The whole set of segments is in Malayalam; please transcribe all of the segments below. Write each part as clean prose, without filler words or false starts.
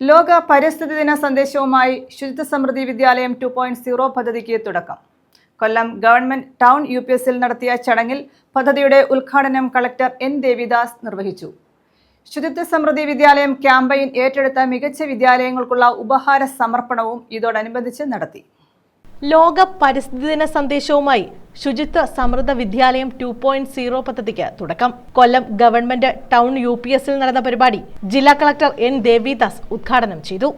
ലോക പരിസ്ഥിതി ദിന സന്ദേശവുമായി ശുചിത്വ സമൃദ്ധി വിദ്യാലയം 2.0 പദ്ധതിക്ക് തുടക്കം. കൊല്ലം ഗവൺമെന്റ് ടൗൺ UPSൽ നടത്തിയ ചടങ്ങിൽ പദ്ധതിയുടെ ഉദ്ഘാടനം കളക്ടർ N. ദേവിദാസ് നിർവഹിച്ചു. ശുചിത്വ സമൃദ്ധി വിദ്യാലയം ക്യാമ്പയിൻ ഏറ്റെടുത്ത മികച്ച വിദ്യാലയങ്ങൾക്കുള്ള ഉപഹാര സമർപ്പണവും ഇതോടനുബന്ധിച്ച് നടത്തി. ലോക പരിസ്ഥിതി ദിന സന്ദേശവുമായി ശുചിത്വ സമൃദ്ധ വിദ്യാലയം 2.0 പദ്ധതിക്ക് തുടക്കം. കൊല്ലം ഗവൺമെന്റ് ടൗൺ UPSൽ നടന്ന പരിപാടി ജില്ലാ കളക്ടർ N. ദേവിദാസ് ഉദ്ഘാടനം ചെയ്തു.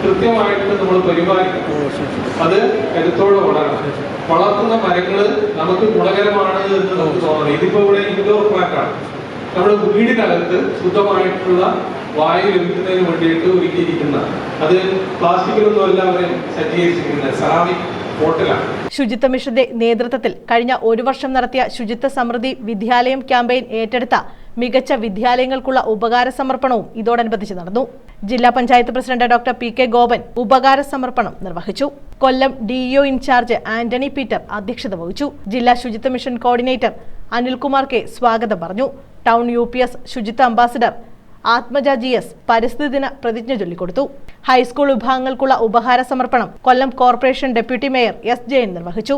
കൃത്യമായിട്ട് നമ്മൾ പരിപാലിക്കണം, അത് കരുത്തോടെ വളർത്തുന്ന മരങ്ങൾ നമുക്ക് ഗുണകരമാണ് എന്ന് നമുക്ക് തോന്നണം. ഇതിപ്പോ ഇവിടെ ഇൻഡോർ പ്ലാന്റ് ആണ്. നമ്മുടെ വീടിനകത്ത് ശുദ്ധമായിട്ടുള്ള വായു ലഭിക്കുന്നതിന് വേണ്ടിയിട്ട് ഒരുക്കിയിരിക്കുന്ന, അത് പ്ലാസ്റ്റിക്കിലൊന്നും അല്ല അവർ സജ്ജീകരിച്ചിരിക്കുന്നത്, സെറാമിക് ബോട്ടിലാണ്. ശുചിത്വ മിഷന്റെ നേതൃത്വത്തിൽ കഴിഞ്ഞ ഒരു വർഷം നടത്തിയ ശുചിത്വ സമൃദ്ധി വിദ്യാലയം ക്യാമ്പയിൻ ഏറ്റെടുത്ത മികച്ച വിദ്യാലയങ്ങൾക്കുള്ള ഉപകാര സമർപ്പണവും ഇതോടനുബന്ധിച്ച് നടന്നു. ജില്ലാ panchayat president doctor P. K. Gopan ഉപകാര സമർപ്പണം നിർവഹിച്ചു. Kollam DEO in charge Antony Peter അധ്യക്ഷത വഹിച്ചു. ജില്ലാ ശുചിത്വ മിഷൻ കോർഡിനേറ്റർ അനിൽകുമാർ K. സ്വാഗതം പറഞ്ഞു. ടൗൺ UPS ശുചിത്വ അംബാസിഡർ ആത്മജ GS പരിസ്ഥിതി ദിന പ്രതിജ്ഞ ചൊല്ലിക്കൊടുത്തു. ഹൈസ്കൂൾ വിഭാഗങ്ങൾക്കുള്ള ഉപഹാര സമർപ്പണം Kollam corporation deputy mayor S. Jayan നിർവഹിച്ചു.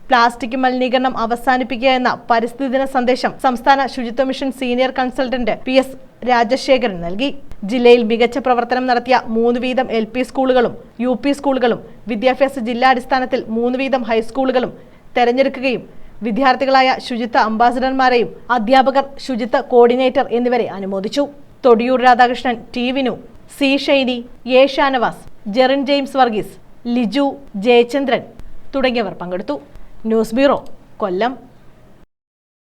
പ്ലാസ്റ്റിക് മലിനീകരണം അവസാനിപ്പിക്കുക എന്ന പരിസ്ഥിതി ദിന സന്ദേശം സംസ്ഥാന ശുചിത്വ mission senior consultant PS. Rajasekharan നൽകി. ജില്ലയിൽ മികച്ച പ്രവർത്തനം നടത്തിയ 3 വീതം LP സ്കൂളുകളും UP സ്കൂളുകളും വിദ്യാഭ്യാസ ജില്ലാടിസ്ഥാനത്തിൽ 3 വീതം ഹൈസ്കൂളുകളും തെരഞ്ഞെടുക്കുകയും വിദ്യാർത്ഥികളായ ശുചിത്വ അംബാസിഡർമാരെയും അധ്യാപകർ, ശുചിത്വ കോർഡിനേറ്റർ എന്നിവരെ അനുമോദിച്ചു. Thodiyoor Radhakrishnan, T. Vinu, C. Shiny, A. Shanavas, Jerin James Varghese, Liju, Jayachandran തുടങ്ങിയവർ പങ്കെടുത്തു. ന്യൂസ് ബ്യൂറോ, കൊല്ലം.